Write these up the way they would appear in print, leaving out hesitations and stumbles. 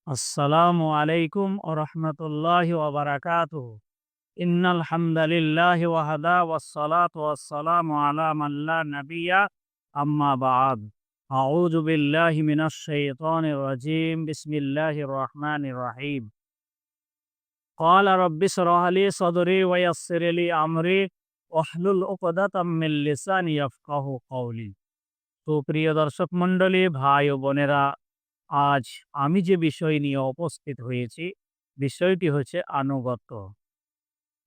আসসালামু আলাইকুম ওয়া রাহমাতুল্লাহি ওয়া বারাকাতুহু। ইন্নাল হামদালিল্লাহি ওয়াহদা ওয়াসসালাতু ওয়াসসালামু আলা মান লা নাবিয়্যা আম্মা বা'দ। আউযু বিল্লাহি মিনাশ শাইতানির রাজীম। বিসমিল্লাহির রহমানির রহিম। ক্বালা রাব্বি ইশরাহ লি সাদরি ওয়া ইয়াসসির লি আমরি ওয়াহলুল উকদাতাম মিন লিসানি ইয়াফকাহু কওলি। তো প্রিয় দর্শক মণ্ডলী, ভাই ও বোনেরা, আজ আমি যে বিষয় নিয়ে উপস্থিত হয়েছি, বিষয়টি হচ্ছে আনুগত্য।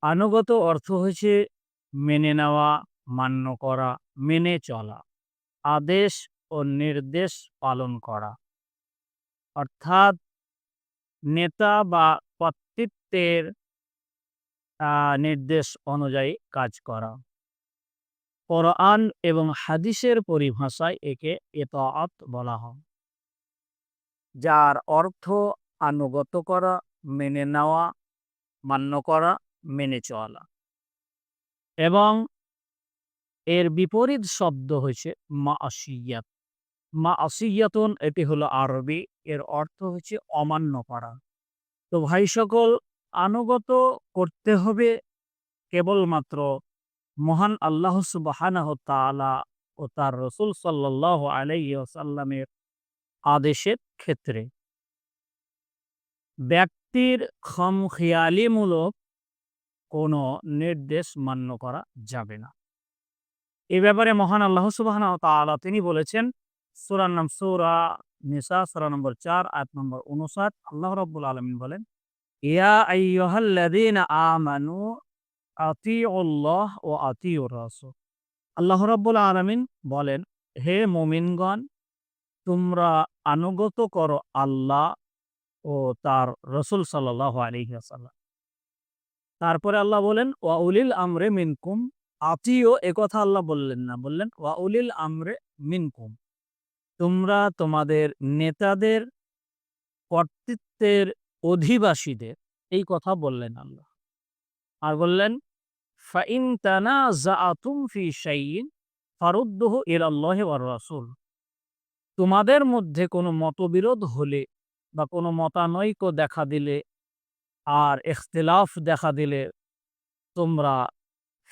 আনুগত্য অর্থ হচ্ছে মেনে নেওয়া, মান্য করা, মেনে চলা, আদেশ ও নির্দেশ পালন করা। অর্থাৎ নেতা বা কর্তৃত্বের নির্দেশ অনুযায়ী কাজ করা। কোরআন এবং হাদিসের পরিভাষায় একে ইতাআত বলা হয়, যার অর্থ আনুগত্য করা, মেনে নেওয়া, মান্য করা, মেনে চলা। এবং এর বিপরীত শব্দ হচ্ছে মাসিয়াত। মাসিয়াতুন এটি হলো আরবি, এর অর্থ হচ্ছে অমান্য করা। তো ভাই সকল, আনুগত করতে হবে কেবলমাত্র মহান আল্লাহ সুবহানাহু ওয়া তাআলা ও তার রসুল সাল্লাল্লাহু আলাইহি ওয়াসাল্লামের আদেশের ক্ষেত্রে। ব্যক্তির খামখেয়ালিমূলক কোনো নির্দেশ মান্য করা যাবে না। এ ব্যাপারে মহান আল্লাহ সুবহানাহু ওয়া তাআলা তিনি বলেছেন, সূরার নাম সূরা নিসা সূরা নম্বর ৪ আয়াত নম্বর ৫৯। আল্লাহ রাব্বুল আলামিন বলেন, ইয়া আইয়ুহাল্লাযীনা আমানু আতিউল্লাহ ওয়া আতিউর রাসূল। আল্লাহ রাব্বুল আলামিন বলেন, হে মুমিনগণ, তোমরা আনুগত করো আল্লাহ ও তার রাসূল সাল্লাল্লাহু আলাইহি ওয়াসাল্লাম। তারপরে আল্লাহ বলেন, ওয়া উলিল আমরে মিনকুম। আতিও একথা আল্লাহ বললেন না, বললেন ওয়া উলিল আমরে মিনকুম। তোমরা তোমাদের নেতাদের, কর্তৃত্বের অধিবাসীদের, এই কথা বললেন আল্লাহ। আর বললেন, ফাইন তানাযাআতুম ফি শাইইন ফারুদ্দুহু ইলাল্লাহি ওয়ার রাসূল। তোমাদের মধ্যে কোনো মতবিরোধ হলে বা কোনো মতানৈক্য দেখা দিলে আর ইখতিলাফ দেখা দিলে তোমরা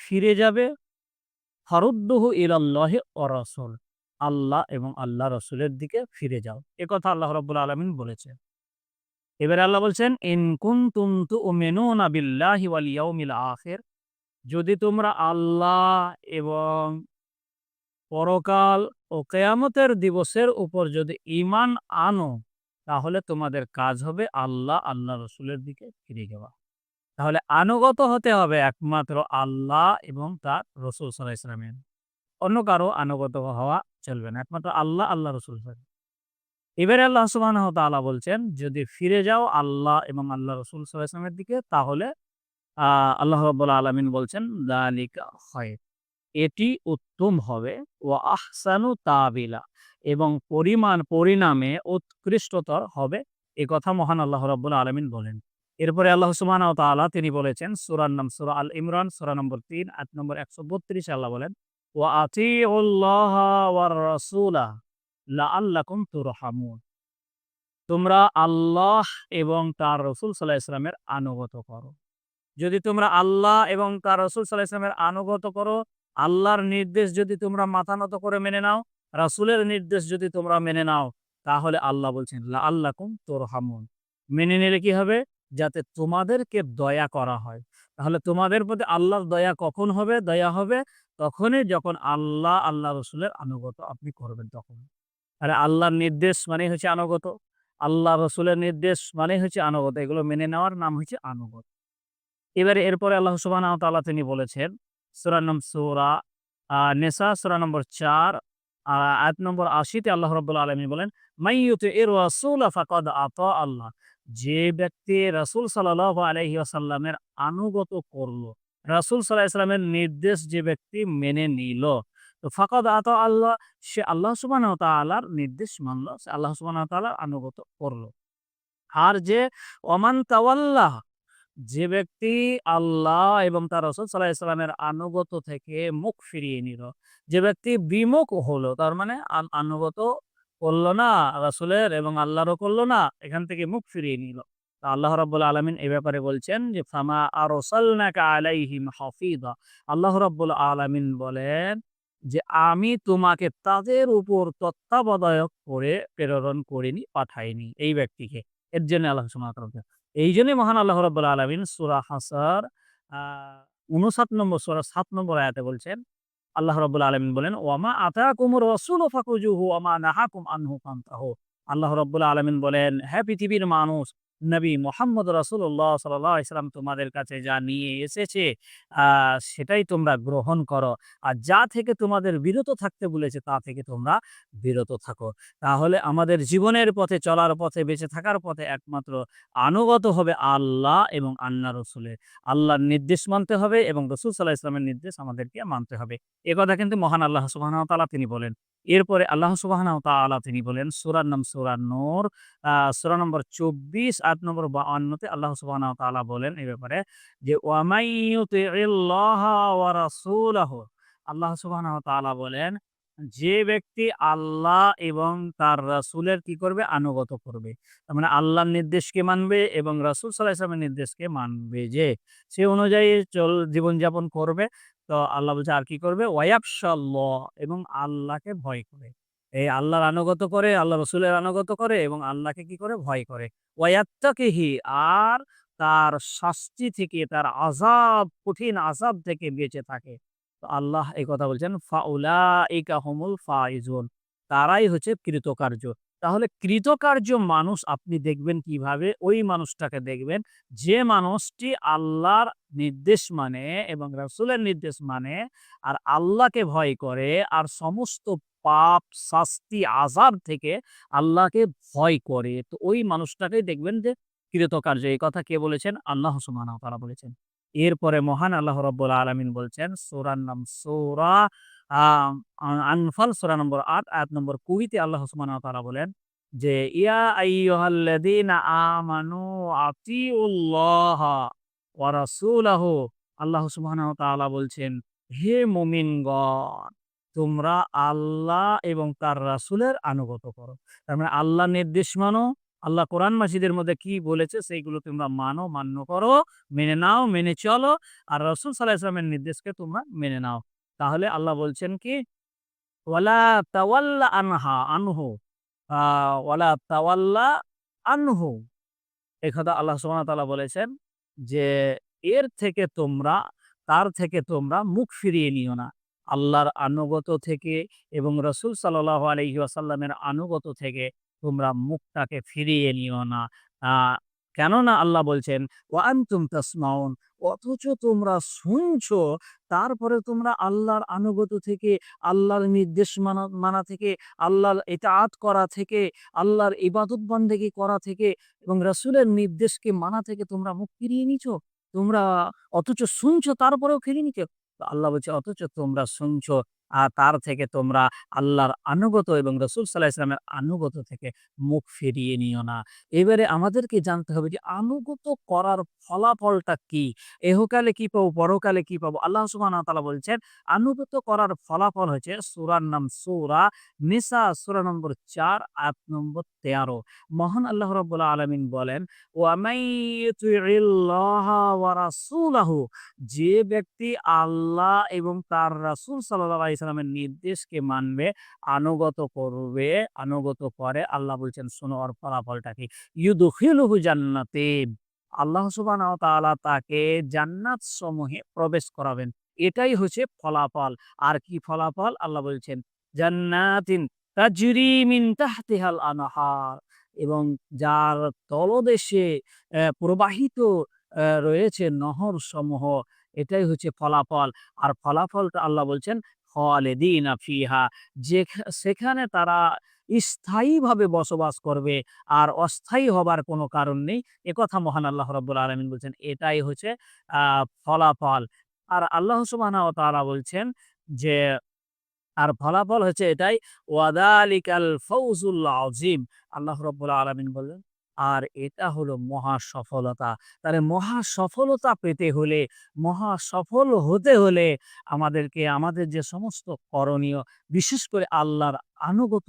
ফিরে যাবে ফারুদ্দুহু ইলাল্লাহি ওয়া রাসূল। আল্লাহ এবং আল্লাহ রাসূলের দিকে ফিরে যাও। একথা আল্লাহ রাব্বুল আলামিন বলেছেন। এবারে আল্লাহ বলছেন, ইন কুনতুম তুমিনুনা বিল্লাহি ওয়াল ইয়াউমিল আখির। যদি তোমরা আল্লাহ এবং পরকাল ও কিয়ামতের দিবসের উপর যদি ঈমান আনো, তাহলে তোমাদের কাজ হবে আল্লাহ, আল্লাহ রাসূলের দিকে ফিরে যাওয়া। তাহলে আনুগত হতে হবে একমাত্র আল্লাহ এবং তার রাসূল সাল্লাল্লাহু আলাইহি ওয়াসাল্লামের। অন্য কারো আনুগত হওয়া চলবে না। একমাত্র আল্লাহ, আল্লাহ রাসূল। এবারে আল্লাহ সুবহানাহু ওয়া তাআলা বলছেন, যদি ফিরে যাও আল্লাহ এবং আল্লাহ রাসূল সাল্লাল্লাহু আলাইহি ওয়াসাল্লামের দিকে, তাহলে আল্লাহ রাব্বুল আলামিন বলছেন, যালিকা খায়র। এটি উত্তম হবে, ওয়া আহসানু তাবিলা, এবং পরিণামে উৎকৃষ্টতর হবে। এ কথা মহান আল্লাহ রাব্বুল আলামিন বলেন। এরপরে আল্লাহ সুবহানাহু ওয়া তাআলা তিনি বলেছেন, সূরার নাম সূরা আল ইমরান সূরা নম্বর ৩ আয়াত নম্বর ১৩২ আল্লাহ বলেন, ওয়া আতিউল্লাহা ওয়ার রাসূলা লাআল্লাকুম তুরহামুন। তোমরা আল্লাহ এবং তার রাসূল সাল্লাল্লাহু আলাইহি ওয়াসাল্লামের আনুগত করো। যদি তোমরা আল্লাহ এবং তার রাসূল সাল্লাল্লাহু আলাইহি ওয়াসাল্লামের আনুগত করো, আল্লাহর নির্দেশ যদি তোমরা মাথা নত করে মেনে নাও, রাসূলের নির্দেশ যদি তোমরা মেনে নাও, তাহলে আল্লাহ বলছেন লাআল্লাকুম তুরহামুন। মেনে নিলে কি হবে? যাতে তোমাদেরকে দয়া করা হয়। তাহলে তোমাদের প্রতি আল্লাহর দয়া কখন হবে? দয়া হবে তখনই যখন আল্লাহ, আল্লাহ রাসূলের আনুগত আপনি করবেন তখন। আরে আল্লাহর নির্দেশ মানেই হচ্ছে আনুগত। আল্লাহ রাসূলের নির্দেশ মানেই হচ্ছে আনুগত। এগুলো মেনে নেওয়ার নাম হচ্ছে আনুগত। এবারে এরপরে আল্লাহ সুবহানাহু ওয়া তাআলা তিনি বলেছেন, সূরা নিসা সূরা নম্বর ৪ আয়াত নম্বর ৮০ তে আল্লাহ রাব্বুল আলামিন বলেন, মাই ইউতিইর রাসূলা ফাকাদ আতা আল্লাহ। যে ব্যক্তি রাসূল সাল্লাল্লাহু আলাইহি ওয়াসাল্লামের আনুগত করলো, রাসূল সাল্লাল্লাহু আলাইহি ওয়াসাল্লামের নির্দেশ যে ব্যক্তি মেনে নিল, তো ফাকাদ আতা আল্লাহ, সে আল্লাহ সুবহানাহু ওয়া তাআলার নির্দেশ মানল, সে আল্লাহ সুবহানাহু ওয়া তাআলার আনুগত করলো। আর যে ওমান তাওয়াল্লাহ, যে ব্যক্তি আল্লাহ এবং তার রাসূল সাল্লাল্লাহু আলাইহি ওয়াসাল্লামের আনুগত থেকে মুখ ফিরিয়ে নিল, যে ব্যক্তি বিমুখ হলো, তার মানে আনুগত করল না রাসূলের এবং আল্লাহরও করল না, এখান থেকে মুখ ফিরিয়ে নিল। তো আল্লাহ রাব্বুল আলামিন এ ব্যাপারে বলছেন যে, "ফামা আরসালনাকা আলাইহিম হাফিজা।" আল্লাহ রাব্বুল আলামিন বলেন যে, "আমি তোমাকে তাদের উপর তত্ত্বাবধায়ক করে প্রেরণ করিনি, পাঠাইনি এই ব্যক্তিকে।" এর জন্য আল্লাহ সুবহানাহু ওয়া তাআলা এইজন্যই মহান আল্লাহ রাব্বুল আলামিন সূরা হাসর আ ৫৯ নম্বর সূরা ৭ নম্বর আয়াতে বলছেন আল্লাহ রাব্বুল আলামিন বলেন, "ওয়ামা আতাকুমুর রাসূলু ফাখুযুহু ওয়ামা নাহাকুম আনহু ফান্তাহু।" আল্লাহ রাব্বুল আলামিন বলেন, "হে পৃথিবীর মানুষ, নবী মুহাম্মদ রাসূলুল্লাহ সাল্লাল্লাহু আলাইহি সাল্লাম তোমাদের কাছে যা নিয়ে এসেছে আ সেটাই তোমরা গ্রহণ করো। আর যা থেকে তোমাদের বিরত থাকতে বলেছে তা থেকে তোমরা বিরত থাকো।" তাহলে আমাদের জীবনের পথে চলার পথে বেঁচে থাকার পথে একমাত্র আনুগত হবে আল্লাহ এবং আল্লাহ রসুলের। আল্লাহর নির্দেশ মানতে হবে এবং রসুল সাল্লাল্লাহু আলাইহি ওয়াসাল্লামের নির্দেশ আমাদেরকে মানতে হবে। এ কথা কিন্তু মহান আল্লাহ সুবহানাহু ওয়া তাআলা তিনি বলেন। এরপরে আল্লাহ সুবহানাহু ওয়া তাআলা তিনি বলেন সূরার নাম সূরা নূর সূরা নম্বর ২৪ আয়াত নম্বর ৫২ তে আল্লাহ সুবহানাহু ওয়া তাআলা বলেন এই ব্যাপারে যে, "ওয়া মান ইউতিইল্লাহা ওয়া রাসূলাহু" আল্লাহ সুবহানাহু ওয়া তাআলা বলেন, যে ব্যক্তি আল্লাহ এবং তার রাসূলের কি করবে? আনুগত করবে। তার মানে আল্লাহর নির্দেশকে মানবে এবং রাসূল সাল্লাল্লাহু আলাইহি ওয়াসাল্লামের নির্দেশকে মানবে যে, সে অনুযায়ী জীবনযাপন করবে। তো আল্লাহ বলছে আর কি করবে? ওয়ায়াখশাল্লাহ এবং আল্লাহকে ভয় করে। এই আল্লাহর আনুগত করে, আল্লাহ রসুলের আনুগত করে এবং আল্লাহকে কি করে? ভয় করে। ওয়ায়াত্তাকিহি আর তার শাস্তি থেকে, তার আযাব, কঠিন আযাব থেকে বেঁচে থাকে। তো আল্লাহ এই কথা বলছেন, ফাউলাইকা হুমুল ফাইজুন। তারাই হচ্ছে কৃতকার্য। তাহলে কৃতকার্য মানুষ আপনি দেখবেন কিভাবে? ওই মানুষটাকে দেখবেন যে মানুষটি আল্লাহর নির্দেশ মানে এবং রাসূলের নির্দেশ মানে আর আল্লাহকে ভয় করে আর সমস্ত পাপ, শাস্তি, আযাব থেকে আল্লাহকে ভয় করে। তো ওই মানুষটাকেই দেখবেন যে কৃতকার্য। এই কথা কে বলেছেন? আল্লাহ সুবহানাহু ওয়া তাআলা বলেছেন। এরপরে মহান আল্লাহ রাব্বুল আলামিন বলছেন সূরার নাম সূরা আম আনফাল সূরা নম্বর ৮ আয়াত নম্বর ২০ তে আল্লাহ সুবহানাহু ওয়া তাআলা বলেন যে, "ইয়া আইয়ুহাল্লাযীনা আমানু আতিউল্লাহা ওয়া রাসূলাহু" আল্লাহ সুবহানাহু ওয়া তাআলা বলছেন, "হে মুমিনগণ, তোমরা আল্লাহ এবং তার রাসূলের আনুগত করো।" তার মানে আল্লাহর নির্দেশ মানো, আল্লাহ কোরআন মাজিদের মধ্যে কি বলেছে সেইগুলো তোমরা মানো, মান্য করো, মেনে নাও, মেনে চলো। আর রাসূল সাল্লাল্লাহু আলাইহি ওয়াসাল্লামের নির্দেশকে তোমরা মেনে নাও। তাহলে আল্লাহ বলছেন কি? ওয়ালা তাওয়াল্লা আনহু আ ওয়ালা তাওয়াল্লা আনহু। এই কথা আল্লাহ সুবহানাহু ওয়া তাআলা বলেছেন যে, এর থেকে তোমরা তার থেকে তোমরা মুখ ফিরিয়ে নিও না। আল্লাহর আনুগত থেকে এবং রাসূল সাল্লাল্লাহু আলাইহি ওয়াসাল্লামের আনুগত থেকে তোমরা মুখটাকে ফিরিয়ে নিও না। আ কেননা আল্লাহ বলছেন, "ওয়া আনতুম তাসমাউন" অথচ তোমরা শুনছো, তারপরে তোমরা আল্লাহর আনুগত থেকে, আল্লাহর নির্দেশ মানা থেকে, আল্লাহর ইতাআত করা থেকে, আল্লাহর ইবাদত বন্দেগী করা থেকে এবং রাসূলের নির্দেশকে মানা থেকে তোমরা মুখ ফিরিয়ে নিছো? তোমরা অথচ শুনছো তারপরেও ফিরিয়ে নিছো? তো আল্লাহ বলছে অথচ তোমরা শুনছো তার থেকে তোমরা আল্লাহর আনুগত এবং রাসূল সাল্লাল্লাহু আলাইহি ওয়াসাল্লামের আনুগত থেকে মুখ ফিরিয়ে নিও না। এবারে আমাদেরকে জানতে হবে যে আনুগত করার ফলাফলটা কি? এহকালে কি পাবো, পরকালে কি পাবো? আল্লাহ সুবহানাহু ওয়া তাআলা বলছেন, আনুগত করার ফলাফল হচ্ছে সূরার নাম সূরা নিসা সূরা নম্বর ৪ আয়াত নম্বর ১৩ মহান আল্লাহ রাব্বুল আলামিন বলেন, "ওয়া মান ইউতিইল্লাহা ওয়া রাসূলাহু" যে ব্যক্তি আল্লাহ এবং তার রাসূল সাল্লাল্লাহু আলাইহি সাল্লামের নির্দেশকে মানবে, আনুগত করবে, আনুগত করে আল্লাহ বলছেন শোনো ওর ফলাফলটা কি? ইউদখিলুহু জান্নাতিন আল্লাহ সুবহানাহু ওয়া তাআলা তাকে জান্নাত সমূহে প্রবেশ করাবেন। এটাই হচ্ছে ফলাফল। আর কি ফলাফল? আল্লাহ বলছেন, জান্নাতিন তাজরি মিন তাহতিহাল আনহার এবং যার তলদেশে প্রবাহিত রয়েছে নহরসমূহ। এটাই হচ্ছে ফলাফল। আর ফলাফলটা আল্লাহ বলছেন, খালিদিনা ফিহা সেখানে তারা স্থায়ীভাবে বসবাস করবে। আর অস্থায়ী হবার কোনো কারণ নেই। একথা মহান আল্লাহ রাব্বুল আলামিন বলছেন। এটাই হচ্ছে আ ফলাফল। আর আল্লাহ সুবহানাহু ওয়া তাআলা বলছেন যে, আর ফলাফল হচ্ছে এটাই, ওয়াযালিকাল ফাওজুল আযীম। আল্লাহ রাব্বুল আলামিন বললেন আর এটা হলো মহা সফলতা। তাহলে মহা সফলতা পেতে হলে, মহা সফল হতে হলে আমাদেরকে আমাদের যে সমস্ত করণীয়, বিশেষ করে আল্লাহর আনুগত,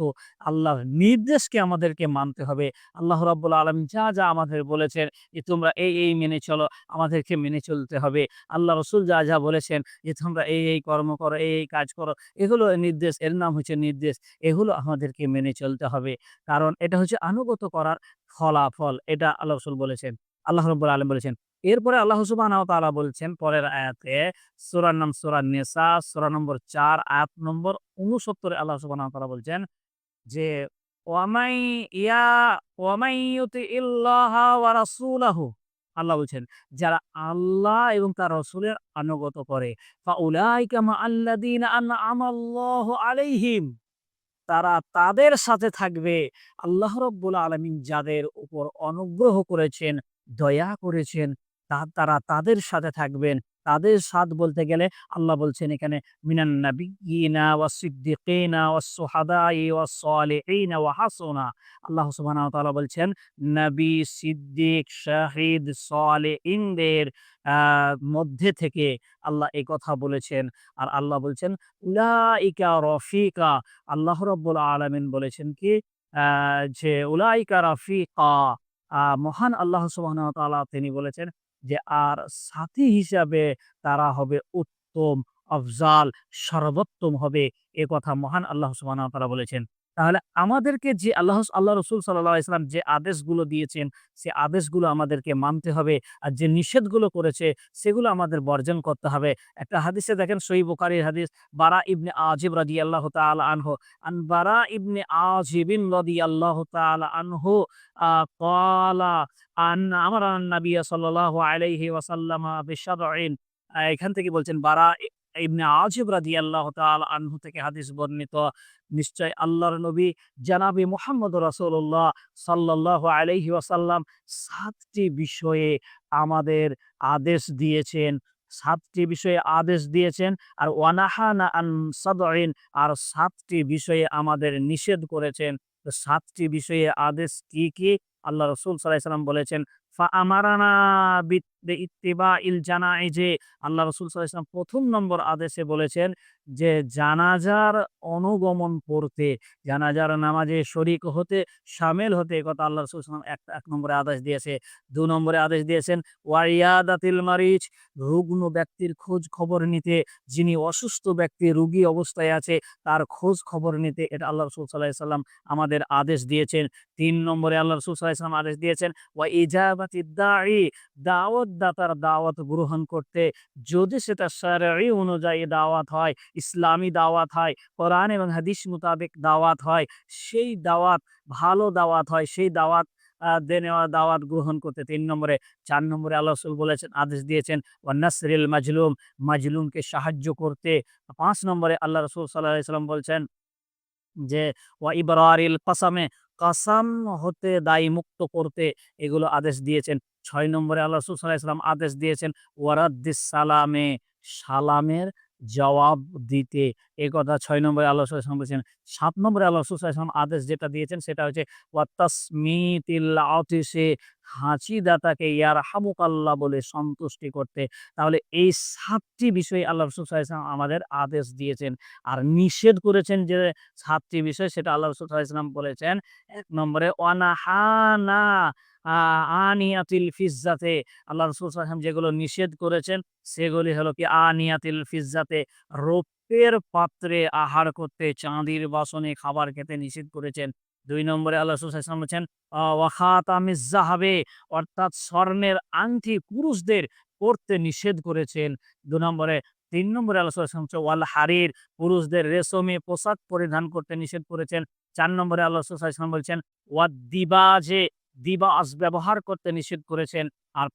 আল্লাহর নির্দেশকে আমাদেরকে মানতে হবে। আল্লাহ রাব্বুল আলামিন যা আমাদের বলেছেন যে, "তোমরা এই মেনে চলো", আমাদেরকে মেনে চলতে হবে। আল্লাহ রসুল যা বলেছেন যে, "তোমরা এই কর্ম করো, এই কাজ করো", এগুলো নির্দেশ, এর নাম হচ্ছে নির্দেশ। এগুলো আমাদেরকে মেনে চলতে হবে। কারণ এটা হচ্ছে আনুগত করার ফলাফল। এটা আল্লাহ রসুল বলেছেন। আল্লাহ রাব্বুল আলামিন বলেছেন। এরপরে আল্লাহ সুবহানাহু ওয়া তাআলা বলছেন পরের আয়াতে, সূরার নাম সূরা নিসা, সূরা নম্বর ৪, আয়াত নম্বর ৬৯ এ আল্লাহ সুবহানাহু ওয়া তাআলা বলছেন যে, "ওয়ামাই ইয়া ওয়ামাই ইউতিইল্লাহা ওয়া রাসূলাহু", আল্লাহ বলছেন, যারা আল্লাহ এবং তার রাসূলের আনুগত্য করে, "ফাউলাইকা মাআল্লাযীনা আন'আমাল্লাহু আলাইহিম", তারা তাদের সাথে থাকবে আল্লাহ রাব্বুল আলামিন যাদের উপর অনুগ্রহ করেছেন, দয়া করেছেন, তারা তাদের সাথে থাকবেন। তাদের সাথ বলতে গেলে আল্লাহ বলছেন এখানে, মিনান নাবিয়্যিনা ওয়াস-সিদ্দিকিনা ওয়াস-শুহাদাই ওয়াস-সালিহিনা ওয়া হাসুনা। আল্লাহ সুবহানাহু ওয়া তাআলা বলছেন, নবী, সিদ্দিক, শাহিদ, সালেহিনদের আ মধ্যে থেকে আল্লাহ এই কথা বলেছেন। আর আল্লাহ বলছেন, উলাইকা রফিকা। আল্লাহ রাব্বুল আলামিন বলেছেন কি, আ যে উলাইকা রাফিকা, মহান আল্লাহ সুবহানাহু ওয়া তাআলা তিনি বলেছেন যে, আর সাথী হিসাবে তারা হবে উত্তম, আফজাল, সর্বোত্তম হবে। এ কথা মহান আল্লাহ সুবহানাহু ওয়া তাআলা বলেছেন। তাহলে আমাদেরকে যে আল্লাহ রসুল সাল্লাল্লাহু আলাইহি ওয়াসাল্লাম যে আদেশগুলো দিয়েছেন, সে আদেশগুলো আমাদেরকে মানতে হবে। আর যে নিষেধগুলো করেছে সেগুলো আমাদের বর্জন করতে হবে। একটা হাদিসে দেখেন, সহিহ বুখারীর হাদিস, বারা ইবনে আজিব রাদিয়াল্লাহু তাআলা আনহু, আন বারা ইবনে আজিবিন রাদিয়াল্লাহু তাআলা আনহু আ ক্বালা আমারা নাবিয়্যা সাল্লাল্লাহু আলাইহি ওয়াসাল্লাম বিশারঈন। এখান থেকে বলছেন, বারা ইবনে আজিব রাদিয়াল্লাহু তাআলা আনহু থেকে হাদিস বর্ণিত, নিশ্চয় আল্লাহর নবী জনাবে মুহাম্মদুর রাসূলুল্লাহ সাল্লাল্লাহু আলাইহি ওয়াসাল্লাম ৭ টি বিষয়ে আমাদের আদেশ দিয়েছেন। ৭ টি বিষয়ে আদেশ দিয়েছেন। আর ওয়ানাহানা আন সাদঈন, আর ৭ টি বিষয়ে আমাদের নিষেধ করেছেন। তো ৭ টি বিষয়ে আদেশ কি? আল্লাহ রাসূল সাল্লাল্লাহু আলাইহি ওয়াসাল্লাম বলেছেন, আমারানা ইত্তিবাইল জানাইজে। আল্লাহ রাসূল সাল্লাল্লাহু আলাইহি ওয়াসাল্লাম ১ম নম্বর আদেশে বলেছেন যে, জানাজার অনুগমন করতে, জানাজার নামাজে শরিক হতে, শামিল হতে। এ কথা আল্লাহ রাসূল সাল্লাল্লাহু আলাইহি ওয়াসাল্লাম এক নম্বরে আদেশ দিয়েছে। ২ নম্বরে আদেশ দিয়েছেন ওয়ারিয়াদাতিল মারিজ, রুগ্ন ব্যক্তির খোঁজ খবর নিতে, যিনি অসুস্থ ব্যক্তি রোগী অবস্থায় আছে তার খোঁজ খবর নিতে, এটা আল্লাহ রাসূল সাল্লাল্লাহু আলাইহি ওয়াসাল্লাম আমাদের আদেশ দিয়েছেন। ৩ নম্বরে আল্লাহ রাসূল সাল্লাল্লাহু আলাইহি ওয়াসাল্লাম আদেশ দিয়েছেন ওয়া ইজাবাতিদ দাঈ, দাওয়াত দাতার দাওয়াত গ্রহণ করতে, যদি সেটা শারঈ অনুযায়ী দাওয়াত হয়, ইসলামী দাওয়াত হয়, কোরআন এবং হাদিস মোতাবেক দাওয়াত হয়, সেই দাওয়াত ভালো দাওয়াত হয়, সেই দাওয়াত নেওয়া দাওয়াত গ্রহণ করতে ৩ নম্বরে। ৪ নম্বরে আল্লাহ রাসূল বলেছেন, আদেশ দিয়েছেন ওয়া নাসরিল মাজলুম, মাজলুমকে সাহায্য করতে। ৫ নম্বরে আল্লাহ রাসূল সাল্লাল্লাহু আলাইহি ওয়াসাল্লাম বলছেন যে, ওয়া ইবরারিল কাসামে, কাসাম হতে দায় মুক্ত করতে, এগুলো আদেশ দিয়েছেন। ৬ নম্বরে আল্লাহ রাসূল সাল্লাল্লাহু আলাইহি ওয়াসাল্লাম আদেশ দিয়েছেন ওয়ারাদ্দিস সালামে, সালামের জবাব দিতে। এ কথা ৬ নম্বরে আল্লাহ সাল্লাল্লাহু আলাইহি ওয়াসাল্লাম বলেছেন। ৭ নম্বরে আল্লাহ রাসূল সাল্লাল্লাহু আলাইহি ওয়াসাল্লাম আদেশ যেটা দিয়েছেন সেটা হচ্ছে ওয়া তাসমিতিল আতিশে, হাঁচিদাতাকে ইয়ারহামুকাল্লাহ বলে সন্তুষ্টি করতে। তাহলে এই ৭ টি বিষয় আল্লাহ রাসূল সাল্লাল্লাহু আলাইহি ওয়াসাল্লাম আমাদের আদেশ দিয়েছেন। আর নিষেধ করেছেন যে ৭ টি বিষয়, সেটা আল্লাহ রাসূল সাল্লাল্লাহু আলাইহি ওয়াসাল্লাম বলেছেন ১ নম্বরে ওয়ানাহানা আ আনিয়াতিল ফিজ্জাতে। আল্লাহ রাসূল সাল্লাল্লাহু আলাইহি ওয়াসাল্লাম যেগুলো নিষেধ করেছেন সেগুলি হলো কি, আনিয়াতিল ফিজ্জাতে, রৌপ্যের পাত্রে আহার করতে, চাঁদির বাসনে খাবার খেতে নিষেধ করেছেন। ২ নম্বরে আল্লাহ রাসূল সাল্লাল্লাহু আলাইহি ওয়াসাল্লাম বলেছেন ওয়া খাতামিজ যাহাবে, অর্থাৎ স্বর্ণের আংটি পুরুষদের পরতে নিষেধ করেছেন। ২ নম্বরে। ৩ নম্বরে আল্লাহ সাল্লাল্লাহু আলাইহি ওয়াসাল্লাম ওয়াল হারির, পুরুষদের রেশমি পোশাক পরিধান করতে নিষেধ করেছেন। ৪ নম্বরে আল্লাহ রাসূল সাল্লাল্লাহু আলাইহি ওয়াসাল্লাম বলছেন ওয়াদ দিবাজে, দিবাজ ব্যবহার করতে নিষেধ করেছেন। আর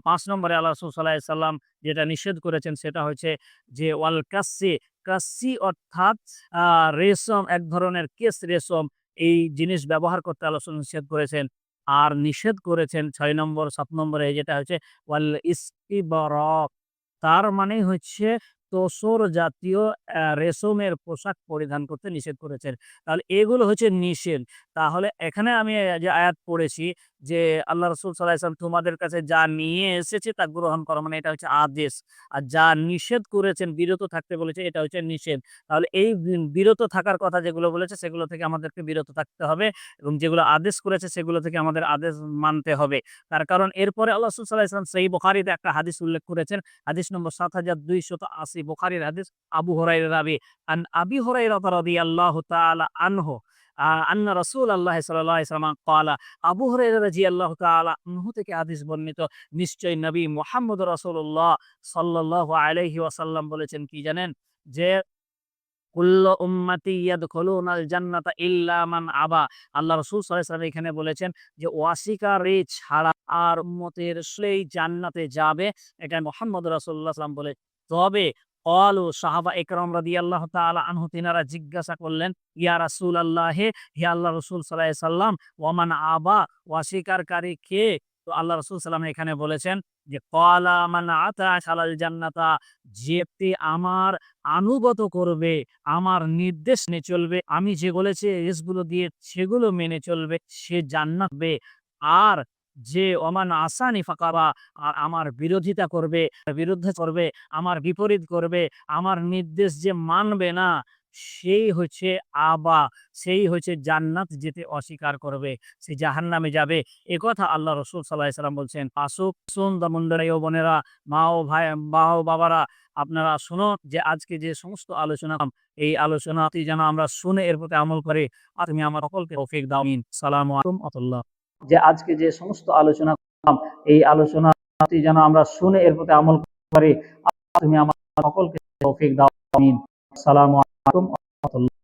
৫ নম্বরে আল্লাহ রাসূল সাল্লাল্লাহু আলাইহি ওয়াসাল্লাম যেটা নিষেধ করেছেন সেটা হচ্ছে যে ওয়াল কাসসি, কাসসি অর্থাৎ আ রেশম, এক ধরনের কেশ রেশম, এই জিনিস ব্যবহার করতে আল্লাহ রাসূল নিষেধ করেছেন। আর নিষেধ করেছেন ৬ নম্বর ৭ নম্বরে যেটা হচ্ছে ওয়াল ইস্তিবরাক, তার মানে হচ্ছে তোসর জাতীয় রেশমের পোশাক পরিধান করতে নিষেধ করেছেন। তাহলে এগুলো হচ্ছে নিষেধ। তাহলে এখানে আমি যে আয়াত পড়েছি যে আল্লাহ রাসূল সাল্লাল্লাহু আলাইহি ওয়াসাল্লাম তোমাদের কাছে যা নিয়ে এসেছে তা গ্রহণ করো। মানে এটা হচ্ছে আদেশ। আর যা নিষেধ করেছেন, বিরত থাকতে বলেছে, এটা হচ্ছে নিষেধ। তাহলে এই বিরত থাকার কথা যেগুলো বলেছে সেগুলো থেকে আমাদেরকে বিরত থাকতে হবে এবং যেগুলো আদেশ করেছে সেগুলো থেকে আমাদের আদেশ মানতে হবে। তার কারণ এরপরে আল্লাহ রাসূল সাল্লাল্লাহু আলাইহি ওয়াসাল্লাম সহিহ বুখারীতে একটা হাদিস উল্লেখ করেছেন। হাদিস নম্বর ৭২৮০ বুখারীর হাদিস, আবু হুরায়রা রাবি। আন আবি হুরায়রা রাদিয়াল্লাহু তাআলা আনহু আন্না রাসূলুল্লাহ সাল্লাল্লাহু আলাইহি ওয়াসাল্লাম ক্বালা, আবু হুরায়রা রাদিয়াল্লাহু তাআলা আনহু থেকে হাদিস বর্ণিত, নিশ্চয়ই নবী মুহাম্মদ রাসূলুল্লাহ সাল্লাল্লাহু আলাইহি ওয়াসাল্লাম বলেছেন কি জানেন? যে কুল্লু উম্মতি ইয়াদখুলুনাল জান্নাতা ইল্লা মান আবা। আল্লাহ রাসূল সাল্লাল্লাহু আলাইহি ওয়াসাল্লাম এখানে বলেছেন যে অস্বীকারী ছাড়া আর উম্মতের আসলেই জান্নাতে যাবে। এটা মুহাম্মদ রাসূলুল্লাহ সাল্লাল্লাহু আলাইহি ওয়াসাল্লাম বলে। তবে ক্বালু সাহাবা ইকরাম রাদিয়াল্লাহু তাআলা আনহু তিনারা জিজ্ঞাসা করলেন, ইয়া রাসূলাল্লাহ, হে আল্লাহর রাসূল সাল্লাল্লাহু আলাইহি ওয়াসাল্লাম, ওয়া মান আবা, অস্বীকারী কে? তো আল্লাহ রাসূল সাল্লাল্লাহু আলাইহি ওয়াসাল্লাম এখানে বলেছেন যে ক্বালা মান আতা খালাল জান্নাতা, যে ব্যক্তি আমার আনুগত করবে, আমার নির্দেশ মেনে চলবে, আমি যে বলেছি এগুলো দিয়ে সেগুলো মেনে চলবে, সে জান্নাত পাবে। আর যে ওমান আসানি ফাকাবা, আর আমার বিরোধিতা করবে, বিরুদ্ধে করবে, আমার বিপরীত করবে, আমার নির্দেশ যে মানবে না, সেই হচ্ছে আবা, সেই হচ্ছে জান্নাত যেতে অস্বীকার করবে, সে জাহান্নামে যাবে। একথা আল্লাহ রাসূল সাল্লাল্লাহু আলাইহি ওয়াসাল্লাম বলছেন। আসুক শুন দামুন্ডারা ও বোনেরা, মা ও ভাই, মা ও বাবারা, আপনারা শুনুন যে আজকে যে সমস্ত আলোচনা, এই আলোচনাটি যেন আমরা শুনে এর প্রতি আমল করি। আর তুমি আমার সকলকে তৌফিক দাও। আমিন। সালামু আলাইকুম ওয়া রাহমাতুল্লাহ। যে আজকে যে সমস্ত আলোচনা করলাম, এই আলোচনাটি যেন আমরা শুনে এর প্রতি আমল করি। আর তুমি আমার সকলকে তৌফিক দাও। আমিন। আসসালামু আলাইকুম।